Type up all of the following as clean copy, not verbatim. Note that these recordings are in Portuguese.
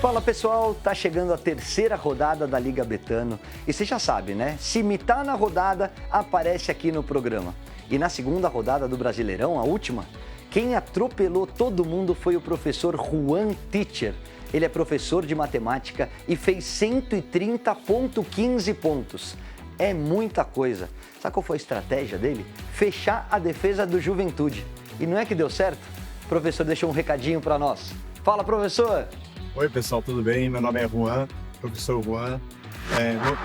Fala pessoal, tá chegando a terceira rodada da Liga Betano e você já sabe, né? Se imitar na rodada, aparece aqui no programa. E na segunda rodada do Brasileirão, a última, quem atropelou todo mundo foi o professor Juan Teacher. Ele é professor de matemática e fez 130,15 pontos. É muita coisa. Sabe qual foi a estratégia dele? Fechar a defesa do Juventude. E não é que deu certo? O professor deixou um recadinho para nós. Fala, professor! Oi, pessoal, tudo bem? Meu nome é Juan, professor Juan.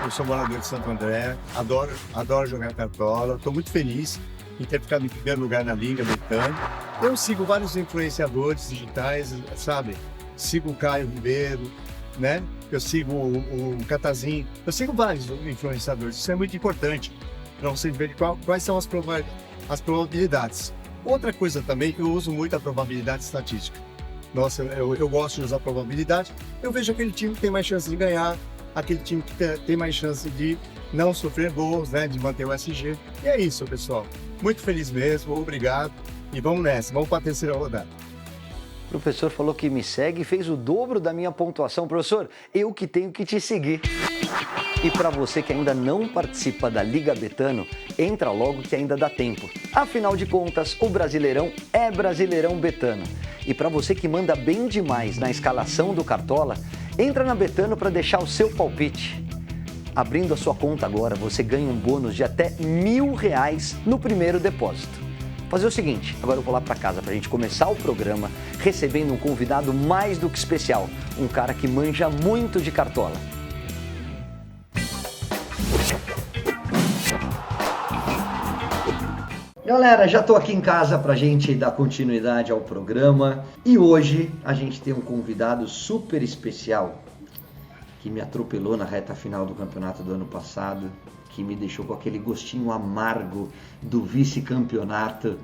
Eu sou morador de Santo André, adoro jogar cartola. Estou muito feliz em ter ficado em primeiro lugar na Liga Betano. Eu sigo vários influenciadores digitais, sabe? Sigo o Caio Ribeiro, né? Eu sigo o Catazinho. Eu sigo vários influenciadores. Isso é muito importante para vocês verem quais são as probabilidades. Outra coisa também, eu uso muito a probabilidade estatística. Nossa, eu gosto de usar a probabilidade. Eu vejo aquele time que tem mais chance de ganhar, aquele time que tem mais chance de não sofrer gols, né? De manter o SG. E é isso, pessoal. Muito feliz mesmo, obrigado. E vamos nessa, vamos para a terceira rodada. O professor falou que me segue e fez o dobro da minha pontuação. Professor, eu que tenho que te seguir. E para você que ainda não participa da Liga Betano, entra logo que ainda dá tempo. Afinal de contas, o Brasileirão é Brasileirão Betano. E para você que manda bem demais na escalação do Cartola, entra na Betano para deixar o seu palpite. Abrindo a sua conta agora, você ganha um bônus de até R$1.000 no primeiro depósito. Fazer o seguinte, agora eu vou lá para casa para a gente começar o programa recebendo um convidado mais do que especial, um cara que manja muito de Cartola. Galera, já estou aqui em casa para a gente dar continuidade ao programa e hoje a gente tem um convidado super especial que me atropelou na reta final do campeonato do ano passado, que me deixou com aquele gostinho amargo do vice-campeonato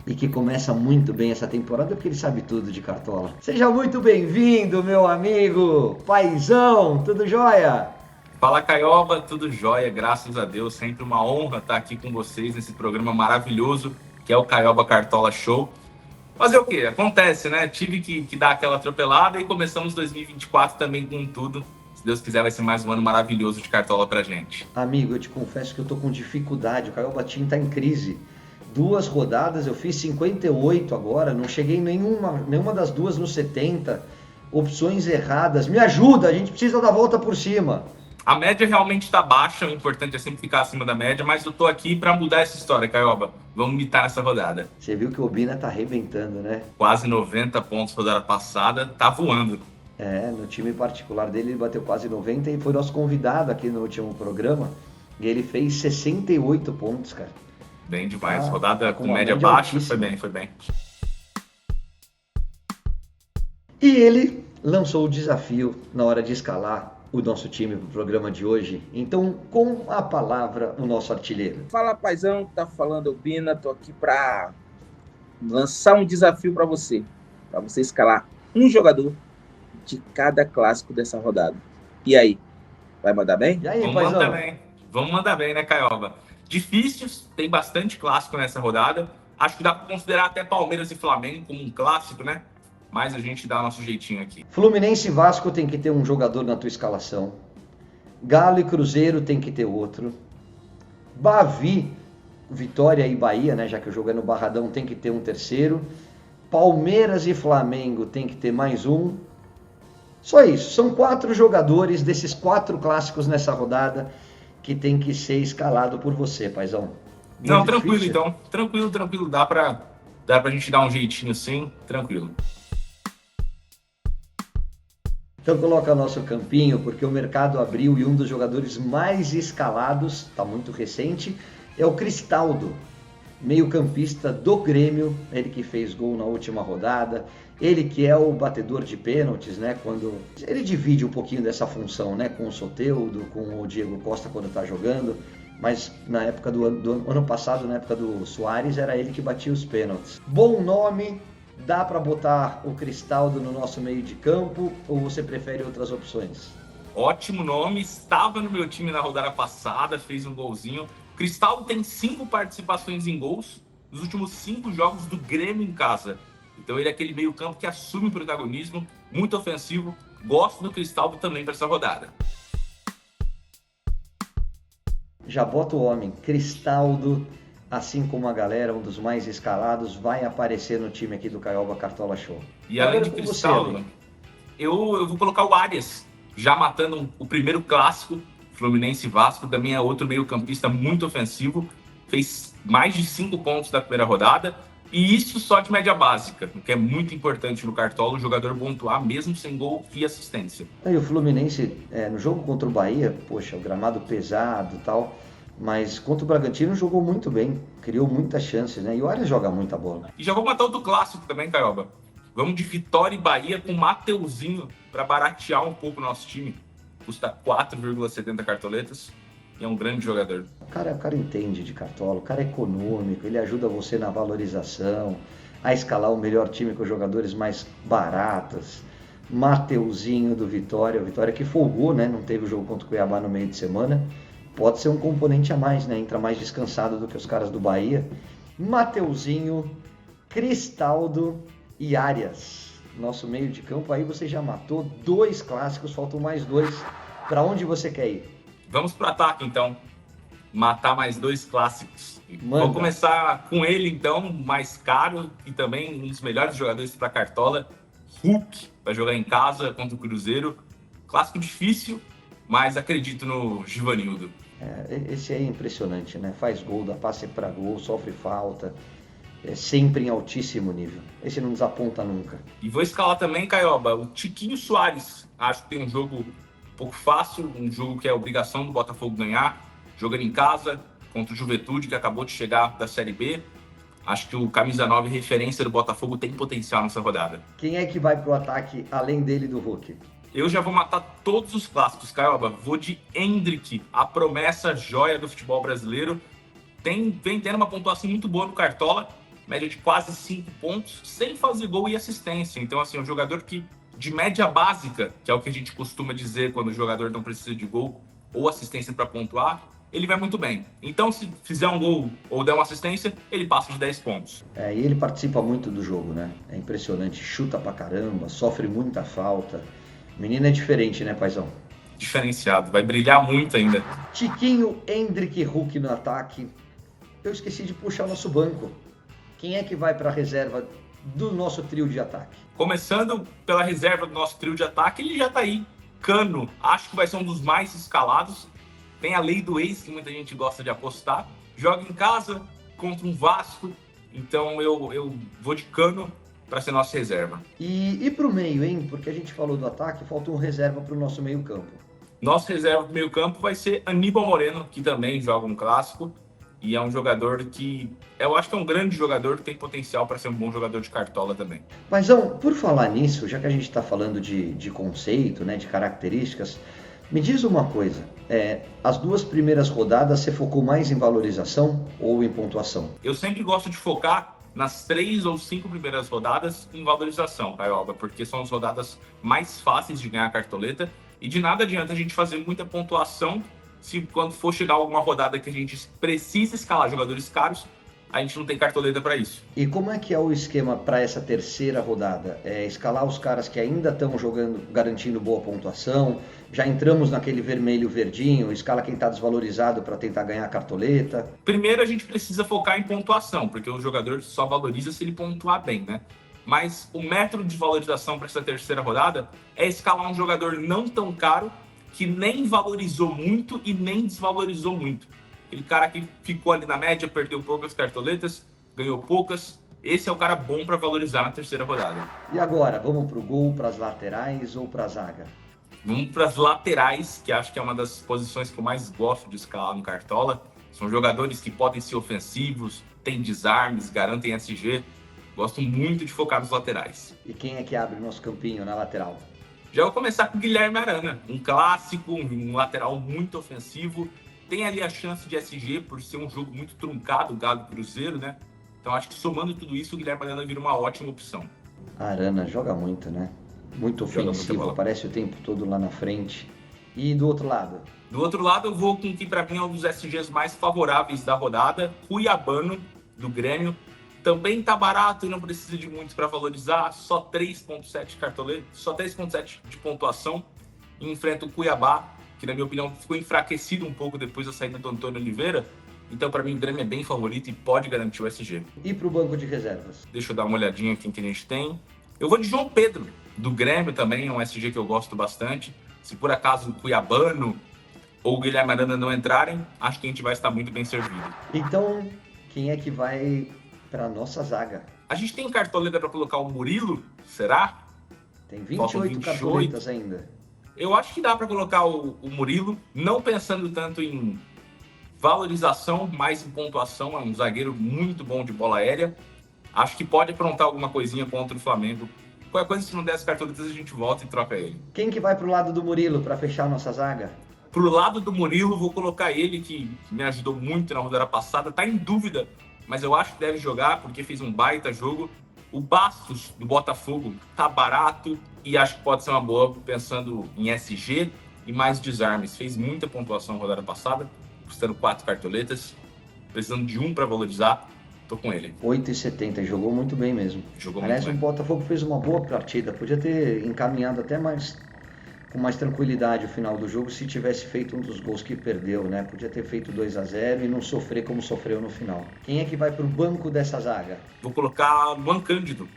e que começa muito bem essa temporada porque ele sabe tudo de Cartola. Seja muito bem-vindo, meu amigo Paizão, tudo jóia? Fala, Caioba, tudo jóia, graças a Deus, sempre uma honra estar aqui com vocês nesse programa maravilhoso que é o Caioba Cartola Show. Fazer o quê? Acontece, né? Tive que dar aquela atropelada e começamos 2024 também com tudo. Se Deus quiser, vai ser mais um ano maravilhoso de Cartola pra gente. Amigo, eu te confesso que eu tô com dificuldade, o Caioba Team tá em crise. 2 rodadas, eu fiz 58 agora, não cheguei nenhuma das duas no 70. Opções erradas, me ajuda, a gente precisa dar a volta por cima. A média realmente está baixa, o importante é sempre ficar acima da média, mas eu tô aqui para mudar essa história, Caioba. Vamos mitar nessa rodada. Você viu que o Obina tá arrebentando, né? Quase 90 pontos rodada passada, tá voando. No time particular dele ele bateu quase 90 e foi nosso convidado aqui no último programa. E ele fez 68 pontos, cara. Bem demais, rodada com média média baixa, altíssima. foi bem. E ele lançou o desafio na hora de escalar o nosso time para o programa de hoje. Então, com a palavra, o nosso artilheiro. Fala, paizão, tá falando Obina, tô aqui para lançar um desafio para você escalar um jogador de cada clássico dessa rodada. E aí, vai mandar bem? E aí, Vamos paizão? mandar bem, né, Caioba? Difíceis, tem bastante clássico nessa rodada. Acho que dá para considerar até Palmeiras e Flamengo como um clássico, né? Mas a gente dá nosso jeitinho aqui. Fluminense e Vasco tem que ter um jogador na tua escalação. Galo e Cruzeiro tem que ter outro. Bavi, Vitória e Bahia, né, já que o jogo é no Barradão, tem que ter um terceiro. Palmeiras e Flamengo tem que ter mais um. Só isso, são 4 jogadores desses 4 clássicos nessa rodada que tem que ser escalado por você, paizão. Não, Muito tranquilo difícil. então. Tranquilo. Dá pra gente dar um jeitinho sim, tranquilo. Então coloca nosso campinho, porque o mercado abriu e um dos jogadores mais escalados, está muito recente, é o Cristaldo, meio-campista do Grêmio, ele que fez gol na última rodada, ele que é o batedor de pênaltis, né? Quando ele divide um pouquinho dessa função, né? Com o Soteldo, com o Diego Costa quando está jogando, mas na época do ano passado, na época do Soares, era ele que batia os pênaltis. Bom nome. Dá para botar o Cristaldo no nosso meio de campo ou você prefere outras opções? Ótimo nome, estava no meu time na rodada passada, fez um golzinho. Cristaldo tem 5 participações em gols nos últimos 5 jogos do Grêmio em casa. Então ele é aquele meio campo que assume o protagonismo, muito ofensivo, Gosto do Cristaldo também para essa rodada. Já bota o homem, Cristaldo, assim como a galera, um dos mais escalados, vai aparecer no time aqui do Caioba Cartola Show. E além de Cristaldo, eu vou colocar o Arias, já matando o primeiro clássico, Fluminense e Vasco, também é outro meio-campista muito ofensivo, fez mais de 5 pontos da primeira rodada, e isso só de média básica, o que é muito importante no Cartola, o jogador pontuar mesmo sem gol e assistência. E o Fluminense, no jogo contra o Bahia, poxa, o gramado pesado e tal, mas contra o Bragantino jogou muito bem, criou muitas chances, né? E o Arias joga muita bola. E já vou matar outro clássico também, Caioba. Vamos de Vitória e Bahia com Mateuzinho para baratear um pouco o nosso time. Custa 4,70 cartoletas e é um grande jogador. O cara entende de cartola, o cara é econômico, ele ajuda você na valorização, a escalar o melhor time com os jogadores mais baratos. Mateuzinho do Vitória, o Vitória que folgou, né? Não teve o jogo contra o Cuiabá no meio de semana. Pode ser um componente a mais, né? Entra mais descansado do que os caras do Bahia. Mateuzinho, Cristaldo e Arias. Nosso meio de campo, aí você já matou 2 clássicos, faltam mais 2. Para onde você quer ir? Vamos pro ataque, então. Matar mais 2 clássicos. Manda. Vou começar com ele, então, mais caro e também um dos melhores jogadores para Cartola. Hulk, vai jogar em casa contra o Cruzeiro. Clássico difícil, mas acredito no Givanildo. Esse aí é impressionante, né? Faz gol, dá passe para gol, sofre falta. É sempre em altíssimo nível. Esse não desaponta nunca. E vou escalar também, Caioba, o Tiquinho Soares. Acho que tem um jogo um pouco fácil, um jogo que é obrigação do Botafogo ganhar. Jogando em casa, contra o Juventude, que acabou de chegar da Série B. Acho que o camisa 9 referência do Botafogo tem potencial nessa rodada. Quem é que vai pro ataque além dele do Hulk? Eu já vou matar todos os clássicos, Caioba. Vou de Endrick, a promessa joia do futebol brasileiro. Vem tendo uma pontuação muito boa no Cartola, média de quase 5 pontos, sem fazer gol e assistência. Então, assim, um jogador que, de média básica, que é o que a gente costuma dizer quando o jogador não precisa de gol ou assistência para pontuar, ele vai muito bem. Então, se fizer um gol ou der uma assistência, ele passa de 10 pontos. E ele participa muito do jogo, né? É impressionante, chuta pra caramba, sofre muita falta. O menino é diferente, né, paizão? Diferenciado, vai brilhar muito ainda. Tiquinho, Endrick e Hulk no ataque. Eu esqueci de puxar o nosso banco. Quem é que vai para a reserva do nosso trio de ataque? Começando pela reserva do nosso trio de ataque, ele já tá aí. Cano, acho que vai ser um dos mais escalados. Tem a lei do ex, que muita gente gosta de apostar. Joga em casa contra um Vasco. Então eu vou de Cano para ser nossa reserva. E pro meio, hein? Porque a gente falou do ataque, falta um reserva pro nosso meio campo. Nosso reserva do meio campo vai ser Aníbal Moreno, que também joga um clássico. E é um jogador que eu acho que é um grande jogador, que tem potencial para ser um bom jogador de Cartola também. Paizão, por falar nisso, já que a gente está falando de conceito, né, de características, me diz uma coisa, as 2 primeiras rodadas você focou mais em valorização ou em pontuação? Eu sempre gosto de focar nas 3 ou 5 primeiras rodadas em valorização, Caioba, porque são as rodadas mais fáceis de ganhar a cartoleta e de nada adianta a gente fazer muita pontuação se quando for chegar alguma rodada que a gente precisa escalar jogadores caros, a gente não tem cartoleta para isso. E como é que é o esquema para essa terceira rodada? Escalar os caras que ainda estão jogando, garantindo boa pontuação, já entramos naquele vermelho-verdinho, escala quem está desvalorizado para tentar ganhar a cartoleta? Primeiro a gente precisa focar em pontuação, porque o jogador só valoriza se ele pontuar bem, né? Mas o método de valorização para essa terceira rodada é escalar um jogador não tão caro, que nem valorizou muito e nem desvalorizou muito. Aquele cara que ficou ali na média, perdeu poucas cartoletas, ganhou poucas. Esse é o cara bom para valorizar na terceira rodada. E agora, vamos para o gol, para as laterais ou para a zaga? Vamos para as laterais, que acho que é uma das posições que eu mais gosto de escalar no Cartola. São jogadores que podem ser ofensivos, têm desarmes, garantem SG. Gosto muito de focar nos laterais. E quem é que abre o nosso campinho na lateral? Já vou começar com o Guilherme Arana, um clássico, um lateral muito ofensivo. Tem ali a chance de SG por ser um jogo muito truncado, o Galo Cruzeiro, né? Então acho que somando tudo isso, o Guilherme Arana vira uma ótima opção. A Arana joga muito, né? Muito ofensivo, aparece o tempo todo lá na frente. E do outro lado? Do outro lado eu vou com que para mim é um dos SGs mais favoráveis da rodada, Cuiabano, do Grêmio. também tá barato e não precisa de muito para valorizar, só 3,7 cartoleta, só 3,7 de pontuação, e enfrenta o Cuiabá, que na minha opinião ficou enfraquecido um pouco depois da saída do Antônio Oliveira. Então, para mim, o Grêmio é bem favorito e pode garantir o SG. E para o banco de reservas? Deixa eu dar uma olhadinha aqui em que a gente tem. Eu vou de João Pedro, do Grêmio também, é um SG que eu gosto bastante. Se por acaso o Cuiabano ou o Guilherme Arana não entrarem, acho que a gente vai estar muito bem servido. Então, quem é que vai para a nossa zaga? A gente tem cartoleta para colocar o Murilo, será? Tem 28 cartoletas ainda. Eu acho que dá para colocar o Murilo, não pensando tanto em valorização, mais em pontuação. É um zagueiro muito bom de bola aérea. Acho que pode aprontar alguma coisinha contra o Flamengo. Qualquer coisa, se não der as cartoletas, a gente volta e troca ele. Quem que vai pro lado do Murilo para fechar a nossa zaga? Pro lado do Murilo, vou colocar ele, que me ajudou muito na rodada passada. Tá em dúvida, mas eu acho que deve jogar, porque fez um baita jogo. O Bastos, do Botafogo, tá barato e acho que pode ser uma boa, pensando em SG e mais desarmes. Fez muita pontuação na rodada passada, custando 4 cartoletas, precisando de um para valorizar, tô com ele. 8,70, jogou muito bem mesmo. Aliás, o Botafogo fez uma boa partida, podia ter encaminhado até com mais tranquilidade o final do jogo se tivesse feito um dos gols que perdeu, né? Podia ter feito 2-0 e não sofrer como sofreu no final. Quem é que vai pro banco dessa zaga? Vou colocar Luan Cândido,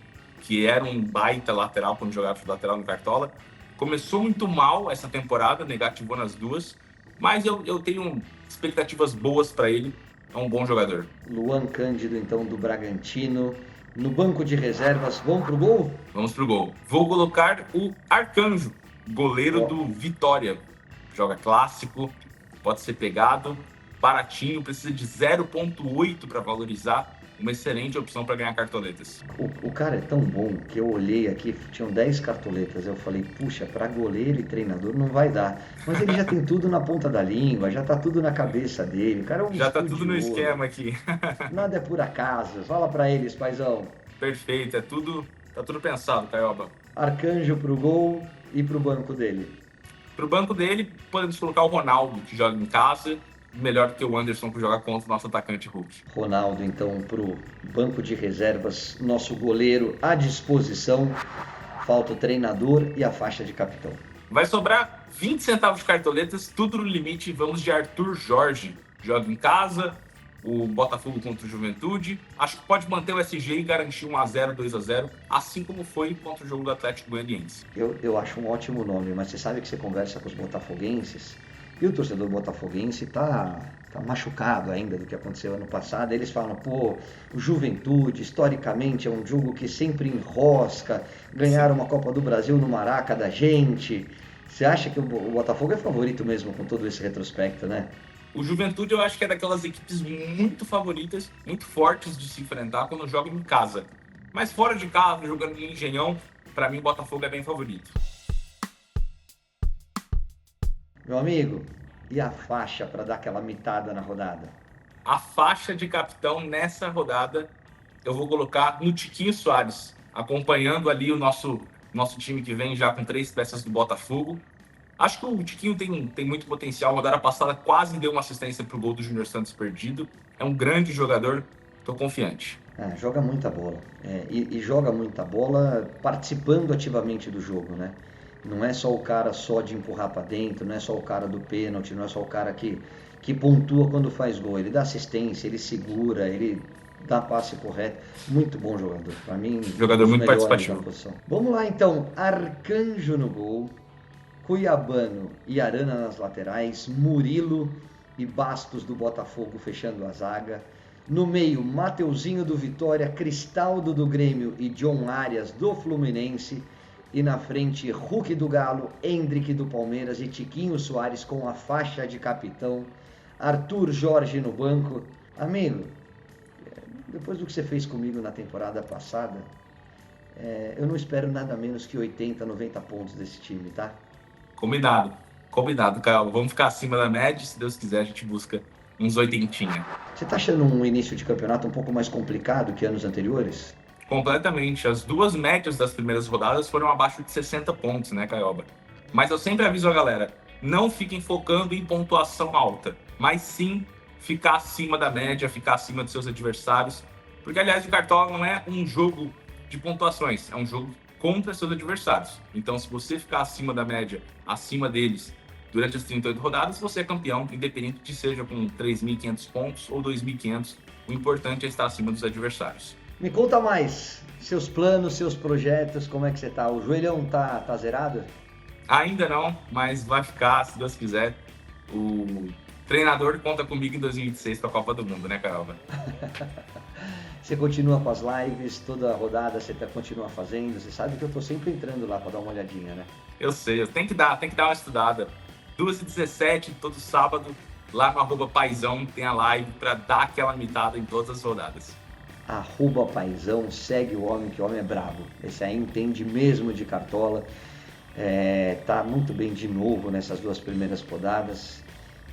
que era um baita lateral quando jogava de lateral no Cartola. Começou muito mal essa temporada, negativou nas duas, mas eu tenho expectativas boas para ele, é um bom jogador. Luan Cândido, então, do Bragantino. No banco de reservas, vamos pro gol? Vamos pro gol. Vou colocar o Arcanjo, goleiro do Vitória. Joga clássico, pode ser pegado, baratinho, precisa de 0,8 para valorizar. Uma excelente opção para ganhar cartoletas. O cara é tão bom que eu olhei aqui, tinham 10 cartoletas. Eu falei, puxa, para goleiro e treinador não vai dar. Mas ele já tem tudo na ponta da língua, já tá tudo na cabeça dele. O cara é um já tá tudo no esquema aqui. Nada é por acaso. Fala para eles, paizão. Perfeito, tá tudo pensado, Caioba. Arcanjo pro gol e pro banco dele. Pro banco dele, podemos colocar o Ronaldo, que joga em casa, melhor do que o Anderson, que joga contra o nosso atacante Hulk. Ronaldo, então, pro banco de reservas, nosso goleiro à disposição. Falta o treinador e a faixa de capitão. Vai sobrar 20 centavos de cartoletas, tudo no limite. Vamos de Arthur Jorge. Joga em casa, o Botafogo contra o Juventude. Acho que pode manter o SG e garantir 1-0, 2-0, assim como foi contra o jogo do Atlético Goianiense. Eu acho um ótimo nome, mas você sabe que você conversa com os botafoguenses e o torcedor botafoguense tá machucado ainda do que aconteceu ano passado. Eles falam, pô, o Juventude, historicamente, é um jogo que sempre enrosca, ganharam uma Copa do Brasil no Maraca da gente. Você acha que o Botafogo é favorito mesmo com todo esse retrospecto, né? O Juventude eu acho que é daquelas equipes muito favoritas, muito fortes de se enfrentar quando jogam em casa. Mas fora de casa, jogando em Engenhão, para mim o Botafogo é bem favorito. Meu amigo, e a faixa para dar aquela mitada na rodada? A faixa de capitão nessa rodada eu vou colocar no Tiquinho Soares, acompanhando ali o nosso time que vem já com 3 peças do Botafogo. Acho que o Tiquinho tem muito potencial. A rodada passada quase deu uma assistência para o gol do Júnior Santos perdido. É um grande jogador, estou confiante. Joga muita bola. E joga muita bola participando ativamente do jogo, né? Não é só o cara só de empurrar para dentro, não é só o cara do pênalti, não é só o cara que pontua quando faz gol. Ele dá assistência, ele segura, ele dá passe correto. Muito bom jogador. Para mim, jogador muito participativo. Vamos lá então. Arcanjo no gol. Cuiabano e Arana nas laterais, Murilo e Bastos do Botafogo fechando a zaga. No meio, Mateuzinho do Vitória, Cristaldo do Grêmio e John Arias do Fluminense. E na frente, Hulk do Galo, Hendrick do Palmeiras e Tiquinho Soares com a faixa de capitão. Arthur Jorge no banco. Amigo, depois do que você fez comigo na temporada passada, eu não espero nada menos que 80, 90 pontos desse time, tá? Combinado, Caio. Vamos ficar acima da média, se Deus quiser a gente busca uns 80. Você tá achando um início de campeonato um pouco mais complicado que anos anteriores? Completamente. As duas médias das primeiras rodadas foram abaixo de 60 pontos, né, Caioba? Mas eu sempre aviso a galera, não fiquem focando em pontuação alta, mas sim ficar acima da média, ficar acima dos seus adversários. Porque, aliás, o Cartola não é um jogo de pontuações, é um jogo contra seus adversários. Então, se você ficar acima da média, acima deles, durante as 38 rodadas, você é campeão, independente de seja com 3.500 pontos ou 2.500. O importante é estar acima dos adversários. Me conta mais, seus planos, seus projetos, como é que você tá? O joelhão tá zerado? Ainda não, mas vai ficar, se Deus quiser. O treinador conta comigo em 2026 para a Copa do Mundo, né, Carolva? Você continua com as lives, toda a rodada você continua fazendo. Você sabe que eu tô sempre entrando lá para dar uma olhadinha, né? Eu sei, tem que dar uma estudada. 2h17, todo sábado, lá no @paizão, tem a live para dar aquela mitada em todas as rodadas. @paizão, segue o homem, que o homem é brabo. Esse aí entende mesmo de cartola. Tá muito bem de novo nessas 2 primeiras rodadas.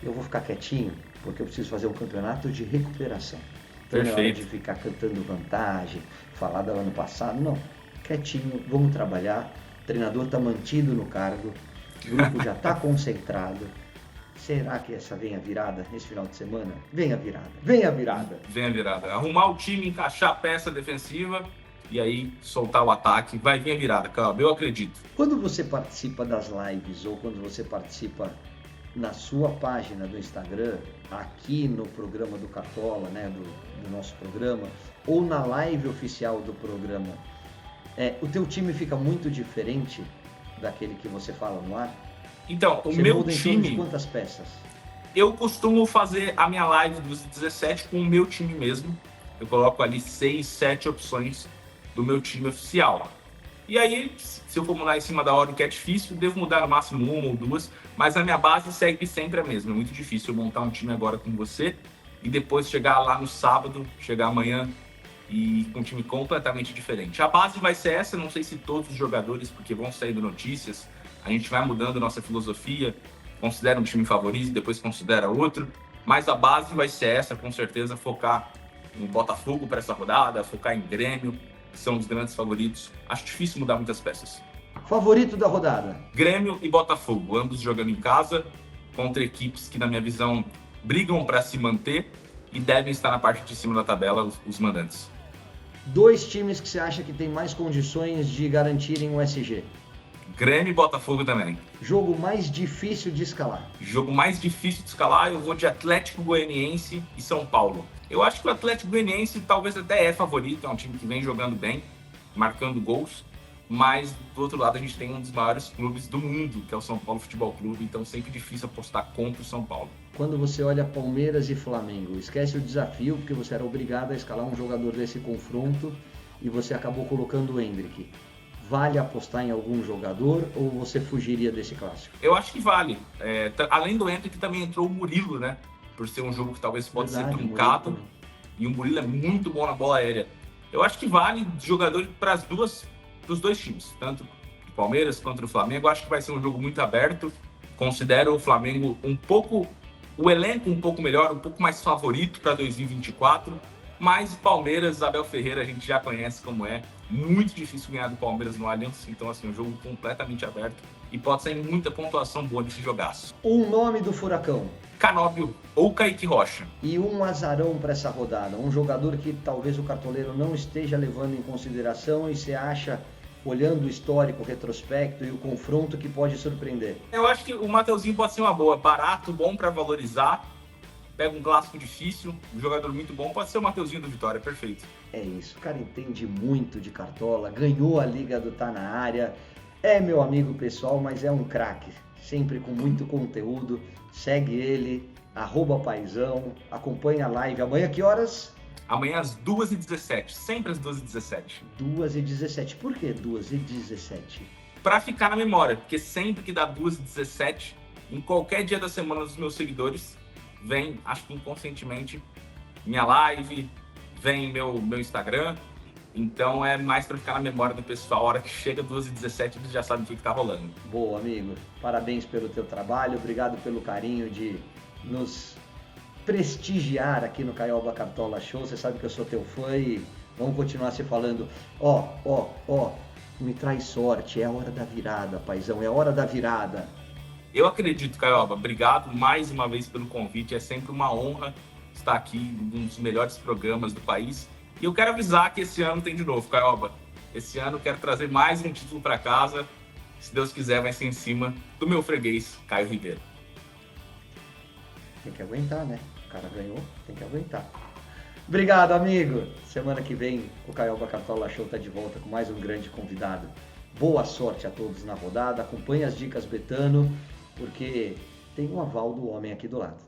Eu vou ficar quietinho, porque eu preciso fazer um campeonato de recuperação. Então não é hora de ficar cantando vantagem, falar do ano passado, não. Quietinho, vamos trabalhar. O treinador está mantido no cargo, o grupo já está concentrado. Será que essa vem a virada esse final de semana? Vem a virada, vem a virada. Vem a virada. Arrumar o time, encaixar a peça defensiva e aí soltar o ataque. Vai vir a virada, calma, eu acredito. Quando você participa das lives ou quando você participa na sua página do Instagram, aqui no programa do Cartola, né, do nosso programa, ou na live oficial do programa, o teu time fica muito diferente daquele que você fala no ar? Então, o você meu muda em time... torno de quantas peças? Eu costumo fazer a minha live dos 17 com o meu time mesmo. Eu coloco ali 6, 7 opções do meu time oficial. E aí, se eu for mudar em cima da hora, o que é difícil, devo mudar no máximo 1 ou 2, mas a minha base segue sempre a mesma. É muito difícil eu montar um time agora com você e depois chegar lá no sábado, chegar amanhã e com um time completamente diferente. A base vai ser essa, não sei se todos os jogadores, porque vão saindo notícias, a gente vai mudando nossa filosofia, considera um time favorito, depois considera outro, mas a base vai ser essa, com certeza, focar em Botafogo para essa rodada, focar em Grêmio, que são os grandes favoritos. Acho difícil mudar muitas peças. Favorito da rodada? Grêmio e Botafogo, ambos jogando em casa, contra equipes que, na minha visão, brigam para se manter e devem estar na parte de cima da tabela, os mandantes. 2 times que você acha que tem mais condições de garantirem o SG? Grêmio e Botafogo também. Jogo mais difícil de escalar? Jogo mais difícil de escalar, eu vou de Atlético Goianiense e São Paulo. Eu acho que o Atlético Goianiense talvez até é favorito, é um time que vem jogando bem, marcando gols, mas do outro lado a gente tem um dos maiores clubes do mundo, que é o São Paulo Futebol Clube, então sempre difícil apostar contra o São Paulo. Quando você olha Palmeiras e Flamengo, esquece o desafio, porque você era obrigado a escalar um jogador desse confronto e você acabou colocando o Endrick. Vale apostar em algum jogador ou você fugiria desse clássico? Eu acho que vale. Além do Endrick, também entrou o Murilo, né? Por ser um jogo que talvez pode ser truncado. E o Murilo é muito bom na bola aérea. Eu acho que vale jogador para os dois times, tanto o Palmeiras quanto o Flamengo. Eu acho que vai ser um jogo muito aberto. Considero o Flamengo o elenco um pouco melhor, um pouco mais favorito para 2024. Mas o Palmeiras, Abel Ferreira, a gente já conhece como é. Muito difícil ganhar do Palmeiras no Allianz. Então, assim, um jogo completamente aberto. E pode sair muita pontuação boa desse jogaço. Um nome do Furacão? Canóbio ou Kaique Rocha. E um azarão para essa rodada? Um jogador que talvez o cartoleiro não esteja levando em consideração e você acha, olhando o histórico, o retrospecto e o confronto, que pode surpreender? Eu acho que o Mateuzinho pode ser uma boa. Barato, bom para valorizar. Pega um clássico difícil, um jogador muito bom, pode ser o Mateuzinho do Vitória, perfeito. É isso, o cara entende muito de cartola, ganhou a Liga do Tá na Área, é meu amigo pessoal, mas é um craque, sempre com muito conteúdo. Segue ele, @paizão, acompanha a live. Amanhã que horas? Amanhã às 2h17, sempre às 2h17. 2h17, por que 2h17? Para ficar na memória, porque sempre que dá 2h17, em qualquer dia da semana dos meus seguidores, vem, acho que inconscientemente, minha live, vem meu Instagram. Então é mais para ficar na memória do pessoal. A hora que chega 2h17, eles já sabem o que está rolando. Boa, amigo. Parabéns pelo teu trabalho. Obrigado pelo carinho de nos prestigiar aqui no Caioba Cartola Show. Você sabe que eu sou teu fã e vamos continuar se falando. Me traz sorte. É a hora da virada, paizão. É a hora da virada. Eu acredito, Caioba. Obrigado mais uma vez pelo convite. É sempre uma honra estar aqui em um dos melhores programas do país. E eu quero avisar que esse ano tem de novo, Caioba. Esse ano eu quero trazer mais um título para casa. Se Deus quiser, vai ser em cima do meu freguês, Caio Ribeiro. Tem que aguentar, né? O cara ganhou, tem que aguentar. Obrigado, amigo. Semana que vem o Caioba Cartola Show tá de volta com mais um grande convidado. Boa sorte a todos na rodada. Acompanhe as dicas Betano, porque tem um aval do homem aqui do lado.